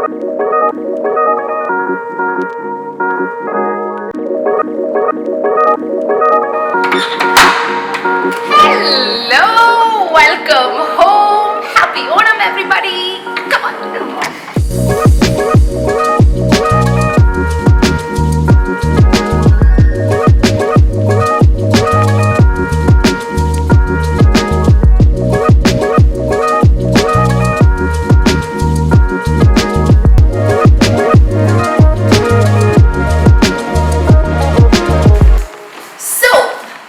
Hello, welcome home. Happy Onam, everybody. Come on.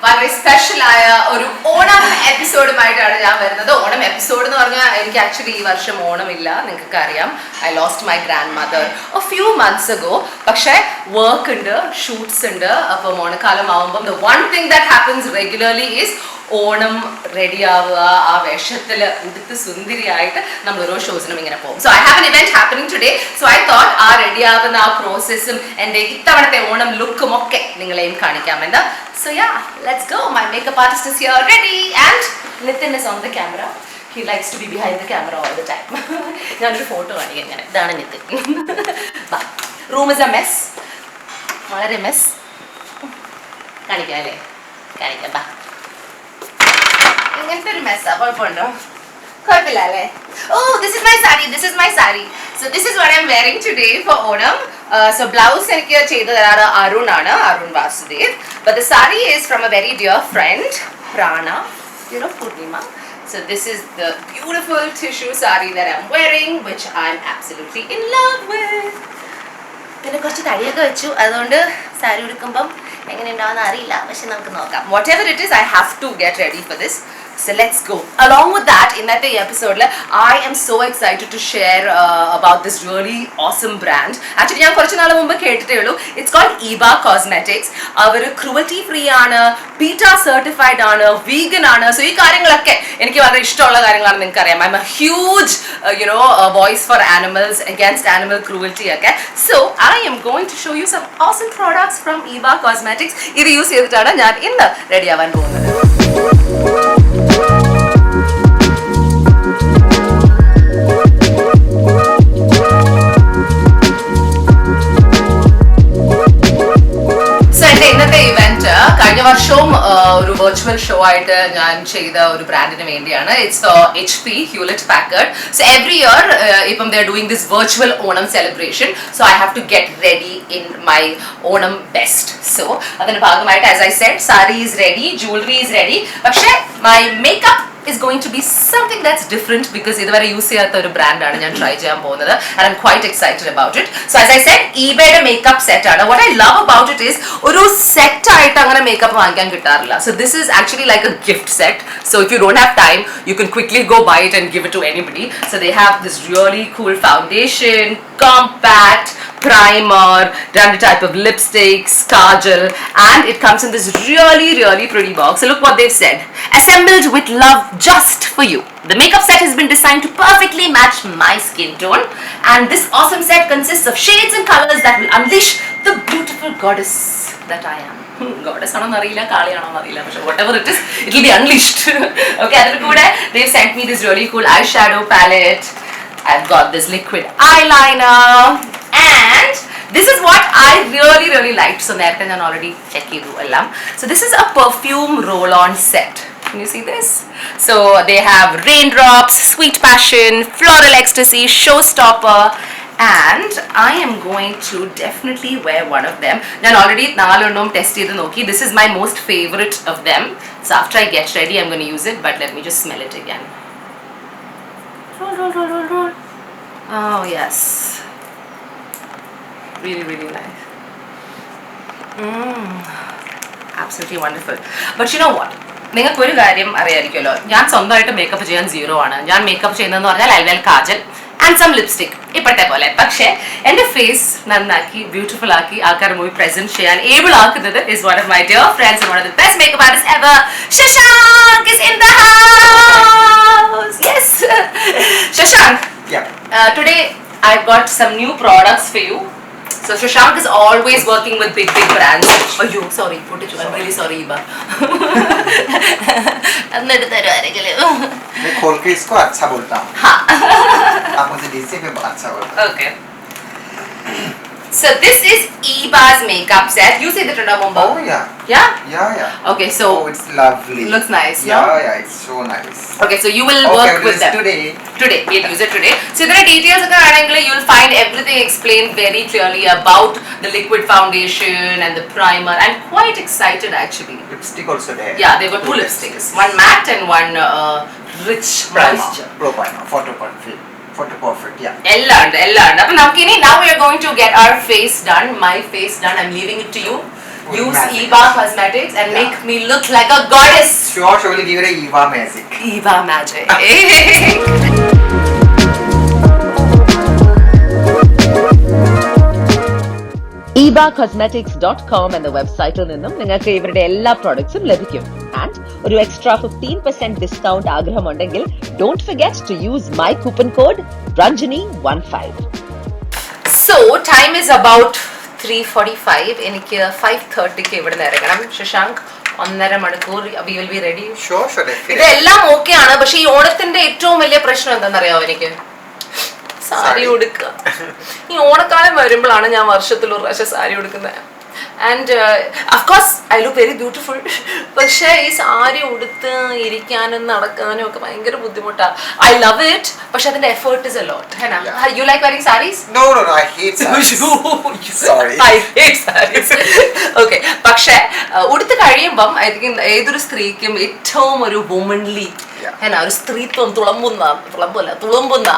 വളരെ സ്പെഷ്യലായ ഒരു ഓണം എപ്പിസോഡുമായിട്ടാണ് ഞാൻ വരുന്നത്. ഓണം എപ്പിസോഡ് എന്ന് പറഞ്ഞാൽ എനിക്ക് ആക്ച്വലി ഈ വർഷം ഓണമില്ല, നിങ്ങൾക്കൊക്കെ അറിയാം. I lost my grand mother A few months ago. പക്ഷേ വർക്ക് ഉണ്ട്, ഷൂട്ട്സ് ഉണ്ട്. അപ്പം ഓണക്കാലം ആവുമ്പം the one thing that happens regularly is Onam ready ആവുക, ആ വേഷത്തിൽ ഉടുത്ത് സുന്ദരിയായിട്ട് നമ്മൾ ഓരോ ഷോസിനും ഇങ്ങനെ പോകും. So I have an event happening today. So I thought ആ റെഡി ആവുന്ന ആ പ്രോസസ്സും എൻ്റെ ഇത്തവണത്തെ ഓണം ലുക്കും ഒക്കെ നിങ്ങളെയും കാണിക്കാമെന്ന്. So yeah, let's go. My makeup artist is here ready and Nitin is on the camera. He likes to be behind the camera all the time. ഞാനൊരു ഫോട്ടോ കാണിക്കാം ഇങ്ങനെ. ഇതാണ് Nithin. Room is a mess, വളരെ mess. കാണിക്കാം അല്ലേ? കാണിക്കാം. ബാ, ഇങ്ങനത്തെ ഒരു മെസ്സാ, കുഴപ്പമുണ്ടോ? കുഴപ്പമില്ല അല്ലേ? Oh, this is my saree. This is my saree. So this is what I'm wearing today for Onam. So blouse എനിക്ക് ചെയ്തു തരാറ് അരുൺ ആണ്, Arun Vasudev. But the saree is from a very dear friend, Prana, Purnima. So this is the beautiful tissue saree that I'm wearing, which I'm absolutely in love with. പിന്നെ കുറച്ച് തടിയൊക്കെ വെച്ചു, അതുകൊണ്ട് സാരി ഉടുക്കുമ്പം എങ്ങനെ ഉണ്ടാവുന്ന അറിയില്ല, പക്ഷെ നമുക്ക് നോക്കാം. Whatever it is, I have to get ready for this. So let's go. Along with that, in that episode, I am so excited to share about this really awesome brand. Actually, ഞാൻ കുറച്ച് നാൾ മുമ്പ് കേട്ടിട്ടേ ഉള്ളൂ. It's called Eba Cosmetics. Our cruelty free ആണ്, PETA certified ആണ്, vegan ആണ്. So ഈ കാര്യങ്ങളൊക്കെ എനിക്ക് വളരെ ഇഷ്ടമുള്ള കാര്യങ്ങളാണ്, നിങ്ങൾക്ക് അറിയാം. I'm a huge, voice for animals, against animal cruelty ഒക്കെ. So I am going to show you some awesome products from Eba Cosmetics. ഇത് യൂസ് ചെയ്തിട്ടാണ് ഞാൻ ഇന്ന് റെഡി ആവാൻ പോകുന്നത്. കഴിഞ്ഞ വർഷവും ഒരു വെർച്വൽ ഷോ ആയിട്ട് ഞാൻ ചെയ്ത ഒരു ബ്രാൻഡിന് വേണ്ടിയാണ്. It's HP Hewlett Packard. So every year ഇപ്പം they are doing this virtual Onam celebration. So I have to get ready in my Onam best. So അതിന്റെ ഭാഗമായിട്ട്, as I said, saree is ready, jewelry is ready. പക്ഷേ my makeup is going to be something that's different because ഇതുവരെ use ചെയ്യാത്ത ഒരു ബ്രാൻഡാണ് ഞാൻ try ചെയ്യാൻ പോകുന്നത്. And I'm quite excited about it. So as I said, eBayയുടെ makeup set ആണ്. What I love about it is ഒരു സെറ്റ് ആയിട്ട് അങ്ങനെ മേക്കപ്പ് വാങ്ങിക്കാൻ കിട്ടാറില്ല. So this is actually like a gift set. So if you don't have time, you can quickly go buy it and give it to anybody. So they have this really cool foundation, compact, primer, different type of lipsticks, kajal, and it comes in this really, really pretty box. So look what they've said. Assembled with love just for you. The makeup set has been designed to perfectly match my skin tone, and this awesome set consists of shades and colors that will unleash the beautiful goddess that I am. Goddess ആണോ അറിയില്ല, കാളിയാണോ അറിയില്ല, പക്ഷെ whatever it is, it will be unleashed. Okay, അതിന് കൂടെ they've sent me this really cool eyeshadow palette. I've got this liquid eyeliner, and this is what I really, really liked. So നേരത്തെ ഞാൻ already check ചെയ്തു എല്ലാം. So this is a perfume roll-on set. Can you see this? So they have Raindrops, Sweet Passion, Floral Ecstasy, Showstopper, and I am going to definitely wear one of them. ഞാൻ already 4 എണ്ണം test ചെയ്ത് നോക്കി. This is my most favorite of them. So after I get ready, I'm going to use it, but let me just smell it again. Roll, roll, roll, roll, roll. Oh yes. Really, really nice. Absolutely wonderful. But you know what? നിങ്ങൾക്ക് ഒരു കാര്യം അറിയാമായിരിക്കുമല്ലോ, ഞാൻ സ്വന്തമായിട്ട് makeup ചെയ്യാൻ 0 ആണ്. ഞാൻ makeup ചെയ്യുന്നതെന്ന് പറഞ്ഞാൽ I kajal and some lipstick, ഇപ്പോഴത്തെ പോലെ. പക്ഷേ എൻ്റെ ഫേസ് നന്നാക്കി ബ്യൂട്ടിഫുൾ ആക്കി ആൾക്കാരുടെ മുമ്പിൽ പ്രസന്റ് ചെയ്യാൻ ഏബിൾ ആക്കുന്നത് is one of my dear friends and one of the best makeup artist ever. Shashank is in the house. Yes. Shashank. Yeah. Today I've got some new products for you. So Shashank is always working with big brands. Oh, you sorry, put it. I'm really sorry, Iba. अंदर तेरे आने के लिए. मैं खोल के इसको अच्छा बोलता हूँ. हाँ. आप मुझे दीजिए मैं अच्छा बोलता हूँ. Okay. So this is Eba's makeup set. You see the Tunda Mumba? Oh yeah. Yeah? Yeah. Okay, so Oh, it's lovely. looks nice, Yeah, no? yeah, it's so nice. Okay, so you will Okay, work we'll with use them. Today. You'll use it today. So there are details ഒക്കെ ആണെങ്കിൽ you'll find everything explained very clearly about the liquid foundation and the primer. I'm quite excited actually. Lipstick also there. Yeah, they've got two lipsticks. One matte and one rich moisture. Pro primer, photo perfect. Photo perfect, yeah. എല്ലാം ഉണ്ട്. അപ്പോൾ നമുക്കിനി now we are going to get our face done. My face done. I'm leaving it to you. Use magic. Eva Cosmetics and Yeah. make me look like a goddess. Sure, we'll give it a Eva magic. Eva magic. ebacosmetics.com എന്ന വെബ്സൈറ്റിൽ നിന്നും നിങ്ങൾക്ക് ഇവരുടെ എല്ലാ പ്രോഡക്ട്സും ലഭിക്കും. And ഒരു extra 15% discount ആഗ്രഹമുണ്ടെങ്കിൽ don't forget to use my coupon code Ranjani15. So time is about 3:45. എനിക്ക് 5:30 ഇവിടെ നിന്ന് ഇറങ്ങണം. ശശാങ്ക് 1.5 മണിക്കൂർ we will be ready. Sure, definitely. ഇതെല്ലാം ഓക്കെയാണ്. പക്ഷെ ഈ ഓണത്തിന്റെ ഏറ്റവും വലിയ പ്രശ്നം എന്താണെന്നറിയാമോ എനിക്ക്? സാരി ഉടുക്കുക. ഈ ഓണക്കാലം വരുമ്പോഴാണ് ഞാൻ വർഷത്തിൽ ഒരു പ്രാവശ്യം സാരി ഉടുക്കുന്നത്. And of course I look very beautiful. പക്ഷേ ഈ സാരി ഉടുത്ത് ഇരിക്കാനും നടക്കാനും ഒക്കെ ഭയങ്കര ബുദ്ധിമുട്ടാണ്. ഐ ലവ് ഇറ്റ്, പക്ഷെ അതിന്റെ effort is a lot. You like wearing saris? No, I hate sarees. Sorry. I hate sarees. Okay, പക്ഷേ ഉടുത്ത് കഴിയുമ്പം ഐ തിങ്ക് ഏതൊരു സ്ത്രീക്കും ഏറ്റവും ഒരു വുമൺലി ഒരു സ്ത്രീത്വം തുളുമ്പുന്ന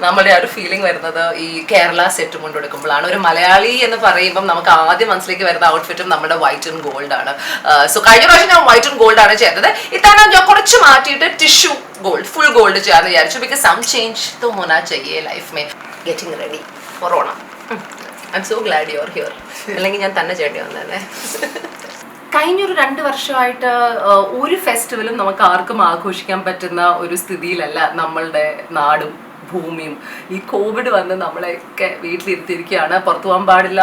നമ്മുടെ ആ ഒരു ഫീലിംഗ് വരുന്നത് ഈ കേരള സെറ്റ് കൊണ്ടെടുക്കുമ്പോഴാണ്. ഒരു മലയാളി എന്ന് പറയുമ്പം നമുക്ക് ആദ്യം മനസ്സിലേക്ക് വരുന്ന ഔട്ട്ഫിറ്റും നമ്മുടെ വൈറ്റ് ആൻഡ് ഗോൾഡ് ആണ്. സോ കഴിഞ്ഞ പ്രാവശ്യം ഞാൻ വൈറ്റ് ആൻഡ് ഗോൾഡ് ആണ് ചെയ്തത്. ഇത്തവണ ഞാൻ കുറച്ച് മാറ്റിയിട്ട് ടിഷ്യൂ ഗോൾഡ്, ഫുൾ ഗോൾഡ് ചെയ്യാന്ന് വിചാരിച്ചു. ബിക്കോസ് സം ചേഞ്ച് तो होना चाहिए लाइफ में. Getting ready for Onam. I M so GLAAD you are here. അല്ലെങ്കിൽ ഞാൻ തന്നെ ചെയ്യേണ്ടി വന്നേ. കഴിഞ്ഞൊരു 2 വർഷമായിട്ട് ഒരു ഫെസ്റ്റിവലും നമുക്ക് ആർക്കും ആഘോഷിക്കാൻ പറ്റുന്ന ഒരു സ്ഥിതിയിലല്ല നമ്മളുടെ നാടും ഭൂമിയും. ഈ കോവിഡ് വന്ന് നമ്മളെയൊക്കെ വീട്ടിലിരുത്തിയിരിക്കുകയാണ്. പുറത്തു പോകാൻ പാടില്ല.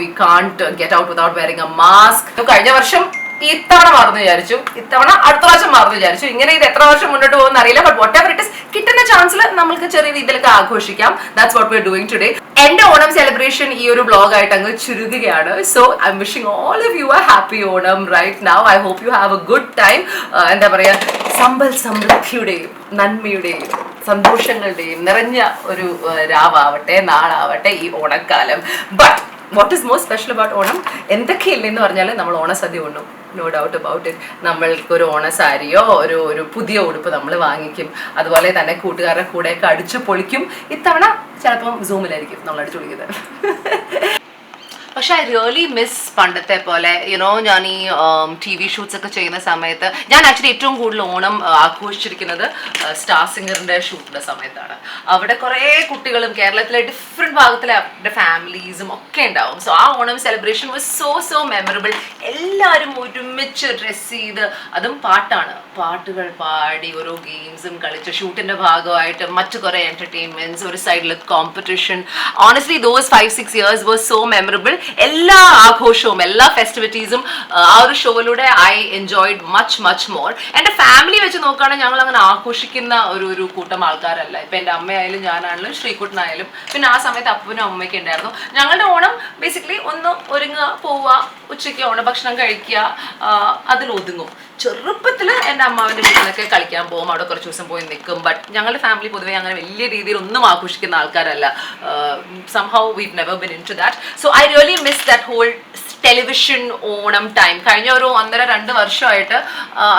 We can't get out without wearing a mask. കഴിഞ്ഞ വർഷം ഇത്തവണ മാറുന്നു വിചാരിച്ചു, ഇത്തവണ അടുത്ത പ്രാവശ്യം മാറുന്നു വിചാരിച്ചു. ഇങ്ങനെ ഇത് എത്ര വർഷം മുന്നോട്ട് പോകുന്ന അറിയില്ല. But whatever it is, കിട്ടുന്ന ചാൻസിൽ നമുക്ക് ചെറിയ രീതിയിലൊക്കെ ആഘോഷിക്കാം. That's what we are doing today. എന്റെ ഓണം സെലിബ്രേഷൻ ഈ ഒരു വ്ലോഗ് ആയിട്ട് അങ്ങ് ചുരുങ്ങുകയാണ്. So I am wishing all of you a happy Onam right now. I hope you have a good time. എന്താ പറയാ, സമൃദ്ധിയുടെയും നന്മയുടെയും സന്തോഷങ്ങളുടെയും നിറഞ്ഞ ഒരു രാവാവട്ടെ, നാളാവട്ടെ ഈ ഓണക്കാലം. But what is most special about Onam? എന്തൊക്കെയില്ലെന്ന് പറഞ്ഞാൽ നമ്മൾ ഓണസദ്യ ഉണ്ണും. No doubt about it. നമ്മൾക്ക് ഒരു ഓണസാരിയോ ഒരു പുതിയ ഉടുപ്പ് നമ്മൾ വാങ്ങിക്കും. അതുപോലെ തന്നെ കൂട്ടുകാരുടെ കൂടെയൊക്കെ അടിച്ചു പൊളിക്കും. ഇത്തവണ ചിലപ്പം സൂമിലായിരിക്കും നമ്മൾ അടിച്ചു പൊളിക്കുന്നത്. പക്ഷെ ഐ റിയലി മിസ് പണ്ടത്തെ പോലെ ഞാൻ ഈ TV ഷൂട്ട്സ് ഒക്കെ ചെയ്യുന്ന സമയത്ത് ഞാൻ ആക്ച്വലി ഏറ്റവും കൂടുതൽ ഓണം ആഘോഷിച്ചിരിക്കുന്നത് സ്റ്റാർ സിംഗറിന്റെ ഷൂട്ടിന്റെ സമയത്താണ്. അവിടെ കുറേ കുട്ടികളും കേരളത്തിലെ ഡിഫറെൻറ്റ് ഭാഗത്തിലെ അവരുടെ ഫാമിലീസും ഒക്കെ ഉണ്ടാവും. സോ ആ Onam celebration was so memorable. എല്ലാവരും ഒരുമിച്ച് ഡ്രസ് ചെയ്ത്, അതും പാട്ടുകൾ പാടി ഓരോ ഗെയിംസും കളിച്ച് ഷൂട്ടിന്റെ ഭാഗമായിട്ട് മറ്റു കുറേ എന്റർടൈൻമെന്റ്സ്, ഒരു സൈഡിൽ competition. Honestly those 5-6 years was so memorable. എല്ലാ ആഘോഷവും എല്ലാ ഫെസ്റ്റിവിറ്റീസും ആ ഒരു ഷോയിലൂടെ ഐ എൻജോയ്ഡ് മച്ച് മോർ. എൻ്റെ ഫാമിലി വെച്ച് നോക്കുകയാണെങ്കിൽ ഞങ്ങൾ അങ്ങനെ ആഘോഷിക്കുന്ന ഒരു കൂട്ടം ആൾക്കാരല്ല. ഇപ്പം എൻ്റെ അമ്മയായാലും ഞാനാണെങ്കിലും ശ്രീകുട്ടനായാലും പിന്നെ ആ സമയത്ത് അപ്പനും അമ്മയൊക്കെ ഉണ്ടായിരുന്നു. ഞങ്ങളുടെ ഓണം ബേസിക്കലി ഒന്ന് ഒരുങ്ങുക, പോവുക, ഉച്ചയ്ക്ക് ഓണഭക്ഷണം കഴിക്കുക, അതിലൊതുങ്ങും. ചെറുപ്പത്തിൽ എൻ്റെ അമ്മാവിൻ്റെ വീട്ടിലൊക്കെ കളിക്കാൻ പോകും, അവിടെ കുറച്ച് ദിവസം പോയി നിൽക്കും. ബട്ട് ഞങ്ങളുടെ ഫാമിലി പൊതുവേ അങ്ങനെ വലിയ രീതിയിൽ ഒന്നും ആഘോഷിക്കുന്ന ആൾക്കാരല്ല. Somehow we've never been into that. So I really miss that whole television Onam time. കഴിഞ്ഞ ഒരു 1.5-2 വർഷമായിട്ട്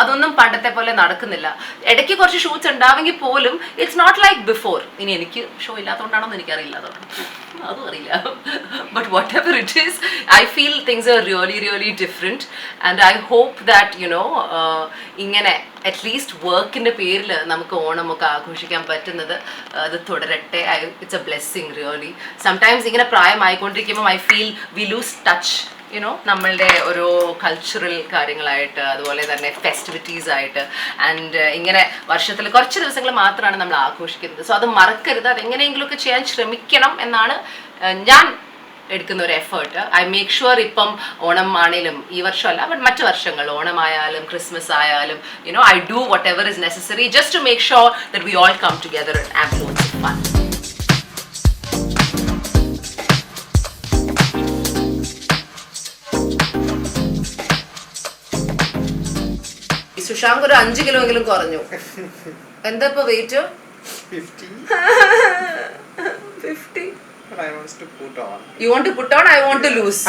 അതൊന്നും പണ്ടത്തെ പോലെ നടക്കുന്നില്ല. ഇടയ്ക്ക് കുറച്ച് ഷൂട്ട്സ് ഉണ്ടാവെങ്കിൽ പോലും ഇറ്റ്സ് നോട്ട് ലൈക്ക് ബിഫോർ. ഇനി എനിക്ക് ഷോ ഇല്ലാത്തതുകൊണ്ടാണോ എനിക്കറിയില്ല, അതും അറിയില്ല. But whatever it is, I feel things are really different. And I hope that ഇങ്ങനെ അറ്റ്ലീസ്റ്റ് വർക്കിൻ്റെ പേരിൽ നമുക്ക് ഓണമൊക്കെ ആഘോഷിക്കാൻ പറ്റുന്നത് അത് തുടരട്ടെ. It's a blessing really. Sometimes ഇങ്ങനെ പ്രായമായിക്കൊണ്ടിരിക്കുമ്പോൾ I feel we lose touch നമ്മളുടെ ഓരോ കൾച്ചറൽ കാര്യങ്ങളായിട്ട്, അതുപോലെ തന്നെ ഫെസ്റ്റിവിറ്റീസ് ആയിട്ട്. ആൻഡ് ഇങ്ങനെ വർഷത്തിൽ കുറച്ച് ദിവസങ്ങൾ മാത്രമാണ് നമ്മൾ ആഘോഷിക്കുന്നത്. സോ അത് മറക്കരുത്. അതെങ്ങനെയെങ്കിലുമൊക്കെ ചെയ്യാൻ ശ്രമിക്കണം എന്നാണ് ഞാൻ എടുക്കുന്ന ഒരു എഫേർട്ട്. ഐ മേക്ക് ഷുവർ ഇപ്പം ഓണം ആണേലും ഈ വർഷമല്ല ബട്ട് മറ്റു വർഷങ്ങൾ ഓണമായാലും ക്രിസ്മസ് ആയാലും I do whatever is necessary just to make sure that we all come together and have lots of fun. Sushank ഒരു 5 കിലോ എങ്കിലും കുറഞ്ഞു. എന്താ ഇപ്പൊ weight? 50. 50. But I want to put on. You want to put on, I want to lose.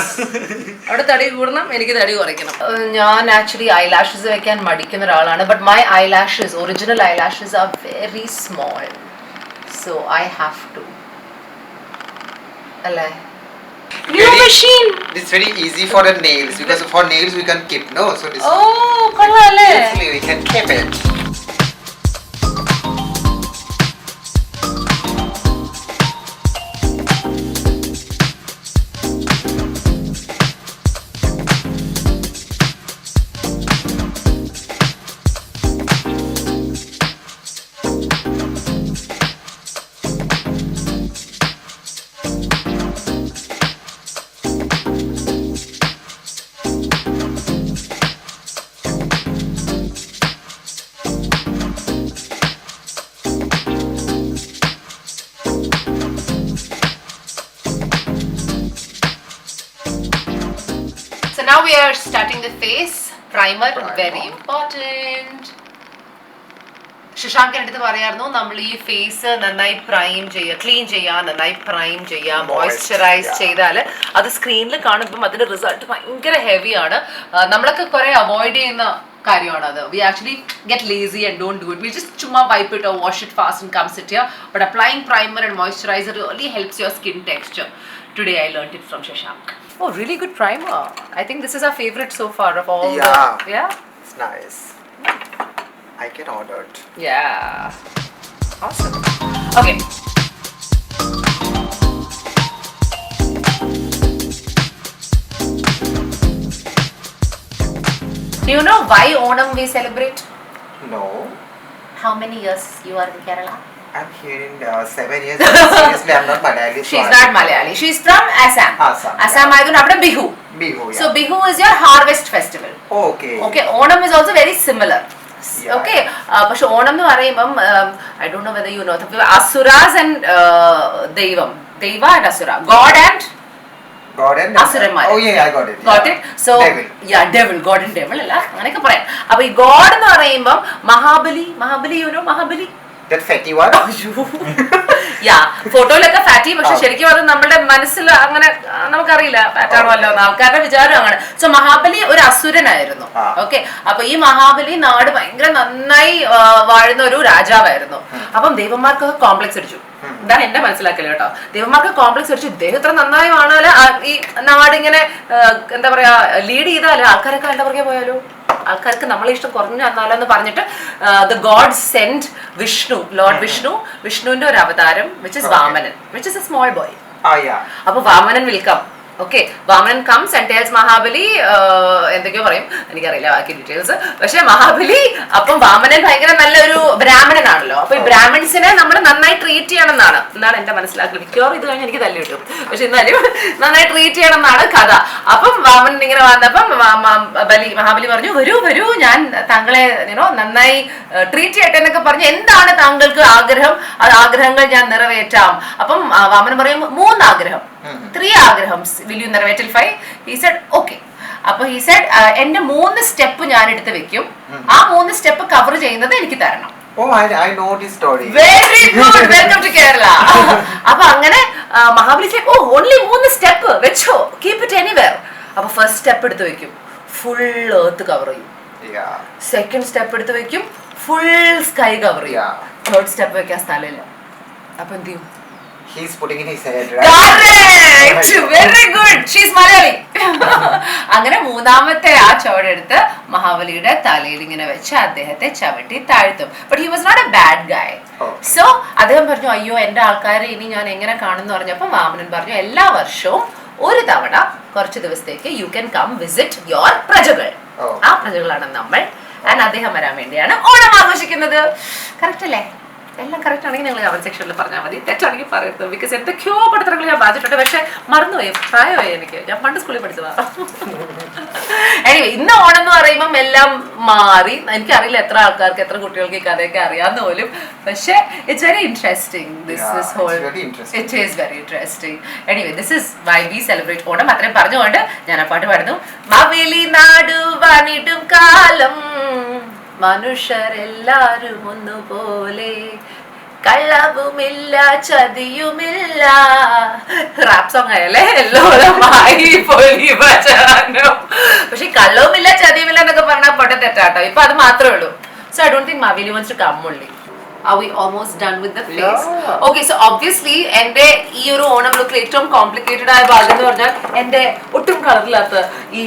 അവിടെ തടി കൂടണം, എനിക്ക് തടി കുറയ്ക്കണം. ഞാൻ ആക്ച്വലി ഐലാഷസ് വെക്കാൻ മടിക്കുന്ന ഒരാളാണ്. But my eyelashes, original eyelashes are very small. So I have to. അല്ലേ? New machine. This is very easy for the nails because for nails we can keep, no? So this. Oh, കൊള്ളാല്ലേ? Easily we can keep it. So now we are starting the face. Primer. Very important. Shashank അടുത്ത് പറയായിരുന്നു നമ്മൾ ഈ face നന്നായി prime ചെയ്യുക, clean ചെയ്യുക, നന്നായി prime ചെയ്യുക, മോയ്സ്ചറൈസ് ചെയ്താൽ അത് സ്ക്രീനിൽ കാണുമ്പം അതിന്റെ റിസൾട്ട് ഭയങ്കര ഹെവിയാണ്. നമ്മളൊക്കെ കുറെ അവോയ്ഡ് ചെയ്യുന്ന കാര്യമാണ് അത്. We actually get lazy and don't do it. We just ചുമ്മാ wipe it or wash it fast and come sit here. But applying primer and moisturiser really helps your skin texture. Today I learned it from Shashank. Oh, really good primer. I think this is our favorite so far of all. Yeah. Yeah. It's nice. I can order it. Yeah. Awesome. Okay. Do you know why Onam we celebrate? No. How many years you are in Kerala? I'm here in 7 years. Seriously, I'm not Malayali. She's not Malayali. She's from Assam. Assam. Assam ആയതുകൊണ്ട് അവിടെ Bihu. Bihu, yeah. So Bihu is your harvest festival. Okay. Okay. Onam is also very similar. Yeah. Okay. പക്ഷെ ഓണം എന്ന് പറയുമ്പം I don't know whether you know Asuras and Deivam. Deva and Asura. God and God and Asuramar. Oh yeah, I got it. Got it? So Devil. yeah, devil, God and devil അല്ല അങ്ങനെയൊക്കെ പറയാം. അപ്പൊ ഈ God എന്ന് പറയുമ്പം Mahabali, you know Mahabali? That fatty one? Yeah ഫോട്ടോയിലൊക്കെ fatty, പക്ഷെ ശരിക്കും അത് നമ്മുടെ മനസ്സിൽ അങ്ങനെ നമുക്കറിയില്ല ഫാറ്റാണോ അല്ലോ എന്ന് ആൾക്കാരുടെ വിചാരം അങ്ങനെ. സോ മഹാബലി ഒരു അസുരനായിരുന്നു. ഓക്കെ, അപ്പൊ ഈ മഹാബലി നാട് ഭയങ്കര നന്നായി വാഴുന്ന ഒരു രാജാവായിരുന്നു. അപ്പം ദേവന്മാർക്കൊക്കെ കോംപ്ലക്സ് അടിച്ചു. ഇതാണ് എന്റെ മനസ്സിലാക്കല് കേട്ടോ. ദേവന്മാർക്ക് കോംപ്ലക്സ് അടിച്ചു. ഇദ്ദേഹം ഇത്ര നന്നായി വാണാല് ഈ നാട് ഇങ്ങനെ എന്താ പറയാ ലീഡ് ചെയ്താല് ആൾക്കാരൊക്കെ എന്താ പറയാ പോയാലോ, ആൾക്കാർക്ക് നമ്മളെ ഇഷ്ടം കുറഞ്ഞു വന്നാലോ എന്ന് പറഞ്ഞിട്ട് the god send Vishnu, lord Vishnu, വിഷ്ണുവിന്റെ ഒരു അവതാരം which is Vamanan, which is a small boy. അപ്പൊ Vamanan will come. Okay, Vamanan comes and tells Mahabali എന്തൊക്കെയോ പറയും, എനിക്കറിയില്ല ബാക്കി ഡീറ്റെയിൽസ്. പക്ഷെ മഹാബലി അപ്പം വാമനൻ ഭയങ്കര നല്ലൊരു ബ്രാഹ്മണനാണല്ലോ. അപ്പൊ ഈ ബ്രാഹ്മൺസിനെ നമ്മൾ നന്നായി ട്രീറ്റ് ചെയ്യണം എന്നാണ് എന്റെ മനസ്സിലാക്കൽ. മിക്കവാറും ഇത് കഴിഞ്ഞ് എനിക്ക് തല്ലി കിട്ടും, പക്ഷെ എന്നാലും നന്നായി ട്രീറ്റ് ചെയ്യണം എന്നാണ് കഥ. അപ്പം വാമനൻ ഇങ്ങനെ വന്നപ്പം മഹാബലി പറഞ്ഞു, വരൂ വരൂ, ഞാൻ താങ്കളെ നന്നായി ട്രീറ്റ് ചെയ്യട്ടെ എന്നൊക്കെ പറഞ്ഞു. എന്താണ് താങ്കൾക്ക് ആഗ്രഹം? അത് ആഗ്രഹങ്ങൾ ഞാൻ നിറവേറ്റാം. അപ്പം വാമനൻ പറയും 3 ആഗ്രഹം, 3 ആഗ്രഹം. Will you നിറവേറ്റിൽഫൈ? He said okay. അപ്പൊ he said എന്റെ 3 സ്റ്റെപ്പ് ഞാൻ എടുത്ത് വെക്കും, ആ 3 സ്റ്റെപ്പ് കവർ ചെയ്യുന്നത് എനിക്ക് തരണം. Oh, I know this story. Very good. Welcome to Kerala. അപ്പൊ അങ്ങനെ Mahabali said, oh only 3 step വെച്ചോ, keep it anywhere. അപ്പൊ ഫസ്റ്റ് സ്റ്റെപ്പ് എടുത്ത് വെക്കും, ഫുൾ എർത്ത് കവർ ചെയ്യും. സെക്കൻഡ് സ്റ്റെപ്പ് എടുത്ത് വെക്കും, ഫുൾ സ്കൈ കവർ ചെയ്യും. തേർഡ് സ്റ്റെപ്പ് വെക്കാൻ സ്ഥലമില്ല. അപ്പൊ എന്ത് ചെയ്യും? He's putting in his head, right? Correct. Very good. She's Malayali. അങ്ങനെ 3ാമത്തെ ആ ചുവടെടുത്ത് മഹാബലിയുടെ തലയിൽ ഇങ്ങനെ വെച്ച് അദ്ദേഹത്തെ ചവിട്ടി താഴ്ത്തും. But he was not a bad guy. So അദ്ദേഹം പറഞ്ഞു, അയ്യോ എന്റെ ആൾക്കാരെ ഇനി ഞാൻ എങ്ങനെ കാണുന്നു പറഞ്ഞപ്പോൾ വാമനൻ പറഞ്ഞു, എല്ലാ വർഷവും ഒരു തവണ കുറച്ച് ദിവസത്തേക്ക് you can come visit your പ്രജകൾ. ആ പ്രജകളാണ് നമ്മൾ. ആൻഡ് അദ്ദേഹം വരാൻ വേണ്ടിയാണ് ഓണം ആഘോഷിക്കുന്നത്. കറക്റ്റ് അല്ലേ? എല്ലാം കറക്റ്റ് ആണെങ്കിൽ നിങ്ങൾ കമന്റ് സെക്ഷനിൽ പറഞ്ഞാൽ മതി, തെറ്റാണെങ്കിൽ പറയരുത്. ബിക്കോസ് എന്തൊക്കെയോ പഠിത്തങ്ങൾ ഞാൻ ബാധിച്ചിട്ടുണ്ട്, പക്ഷെ മറന്നുപോയി, പ്രായമായി എനിക്ക്, ഞാൻ പണ്ട് സ്കൂളിൽ പഠിച്ചതാ. എനിവേ ഇന്ന് ഓണം എന്ന് പറയുമ്പം എല്ലാം മാറി. എനിക്കറിയില്ല എത്ര ആൾക്കാർക്ക്, എത്ര കുട്ടികൾക്ക് ഈ കഥയൊക്കെ അറിയാവുന്ന പോലും, പക്ഷെ it's very interesting. This whole it is very interesting. Anyway this is why we celebrate Onam. അത്രയും പറഞ്ഞുകൊണ്ട് ഞാൻ ആ പാട്ട് പാടുന്നു. മാവേലി നാടു വാണിടും കാലം മനുഷ്യരെല്ലാരും ഒന്നുപോലെ, കള്ളവുമില്ല ചതിയുമില്ല. റാപ്പ് സോങ് ആയല്ലേ എല്ലോളമായി പൊലി വചനം. പക്ഷെ കള്ളവുമില്ല ചതിയുമില്ല എന്നൊക്കെ പറഞ്ഞാൽ പൊട്ട തെറ്റാട്ടോ. ഇപ്പൊ അത് മാത്രമേ ഉള്ളൂ. So I don't think Maveli wants to come only. Are we almost done with the face? Yeah. Okay, so obviously എന്റെ ഈ ഒരു ഓണം ലുക്കിൽ ഏറ്റവും കോംപ്ലിക്കേറ്റഡ് ആയ ഭാഗം എന്ന് പറഞ്ഞാൽ എന്റെ ഒട്ടും കളറില്ലാത്ത ഈ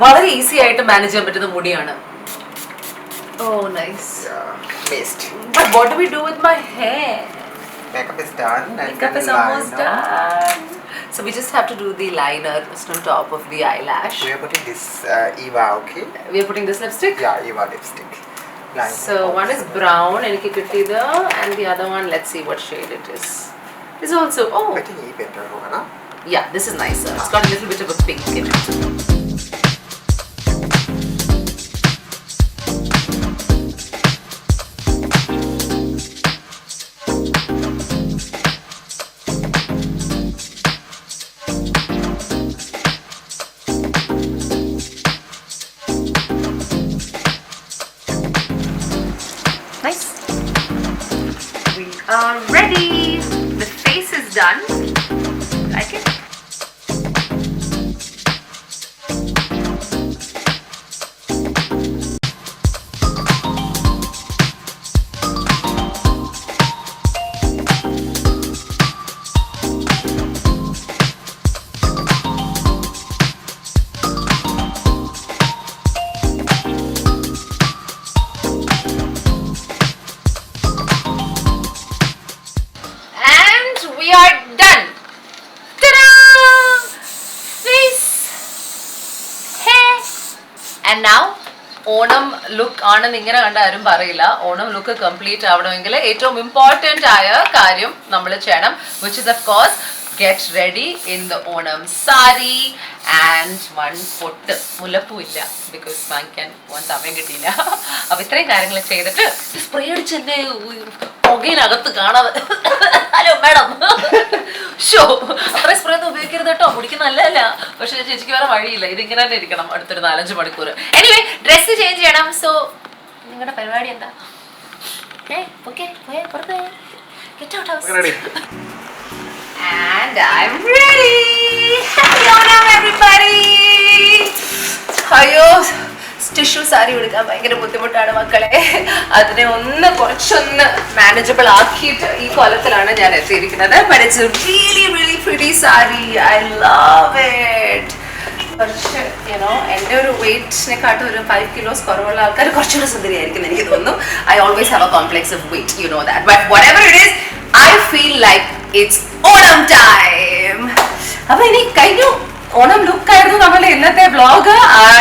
വളരെ ഈസി ആയിട്ട് മാനേജ് ചെയ്യാൻ പറ്റുന്ന മുടിയാണ്. Oh, nice. Yeah, mist. But what do we do with my hair? Makeup is done. And Makeup is then almost liner. done. So we just have to do the liner just on top of the eyelash. We are putting this Eva, okay? We are putting this lipstick. Yeah, Eva lipstick. Liner So one is brown and and the other one, let's see what shade it is. This also, oh, I think ये better होगा ना? yeah, this is nicer. It's got a little bit of a pink in it. Nice. We are ready. The face is done. Like it? We are done. Ta-da! Face, hair, and now Onam look ആണെന്ന് ഇങ്ങനെ കണ്ട ആരും പറയില്ല. Onam look complete ആവണമെങ്കിൽ ഏറ്റവും important ആയ കാര്യം നമ്മൾ ചെയ്യണം, which is of course get ready in the Onam sari and one പൊട്ട്. മുല്ലപ്പൂ ഇല്ല ബിക്കോസ് വാങ്ങിക്കാൻ പോകാൻ സമയം കിട്ടിയില്ല. അപ്പൊ ഇത്രയും കാര്യങ്ങൾ ചെയ്തിട്ട് സ്പ്രേ അടിച്ച് എന്നെ പുകയിനകത്ത് കാണാതെ ഹലോ മാഡം ഷോ അത്രയും സ്പ്രേ ഒന്നും ഉപയോഗിക്കരുത് കേട്ടോ, കുടിക്കുന്ന നല്ലതല്ല. പക്ഷെ ചേച്ചിക്ക് വേറെ വഴിയില്ല, ഇതിങ്ങനെ തന്നെ ഇരിക്കണം അടുത്തൊരു 4-5 മണിക്കൂർ. എനിവേ ഡ്രസ്സ് ചേഞ്ച് ചെയ്യണം. സോ നിങ്ങളുടെ പരിപാടി എന്താ? ഓക്കെ പുറത്ത് get out house. And I'm ready. Happy Onam everybody. അയ്യോ ടിഷ്യൂ സാരി എടുക്കാൻ ഭയങ്കര ബുദ്ധിമുട്ടാണ് മക്കളെ. അതിനെ കുറച്ചൊന്ന് മാനേജബിൾ ആക്കിയിട്ട് ഈ കൊലത്തിലാണ് ഞാൻ എത്തിയിരിക്കുന്നത്. But it's a really really pretty saree. I love it. കുറച്ച് എൻ്റെ ഒരു വെയിറ്റിനെക്കാട്ടും ഒരു 5 kilos കുറവുള്ള ആൾക്കാർ കുറച്ചുകൂടെ സുന്ദരിയായിരിക്കും എനിക്ക് തോന്നുന്നു. I always have a complex of weight, you know that. But whatever it is, I feel like it's Onam time. അപ്പൊ ഇനി കഴിഞ്ഞു ഓണം ലുക്ക് ആയിരുന്നു നമ്മുടെ ഇന്നത്തെ വ്ലോഗ്.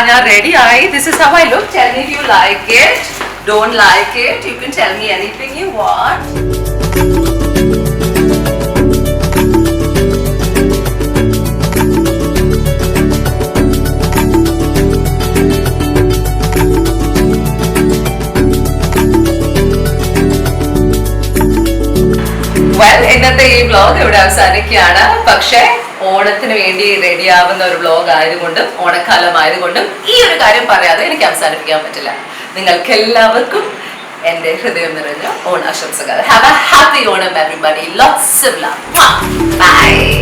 ഞാൻ റെഡി ആയി. This is how I look. Tell me if you like it. Don't like it. You can tell me anything you want. Well, ഇന്നത്തെ ഈ വ്ലോഗ് ഇവിടെ അവസാനിക്കുകയാണ്. പക്ഷേ ഓണത്തിന് വേണ്ടി റെഡി ആവുന്ന ഒരു വ്ലോഗ് ആയതുകൊണ്ടും ഓണക്കാലം ആയതുകൊണ്ടും ഈ ഒരു കാര്യം പറയാതെ എനിക്ക് അവസാനിപ്പിക്കാൻ പറ്റില്ല. നിങ്ങൾക്ക് എല്ലാവർക്കും എൻ്റെ ഹൃദയം നിറഞ്ഞ ഓണാശംസകൾ. Have a happy Onam everybody. Lots of love. Bye.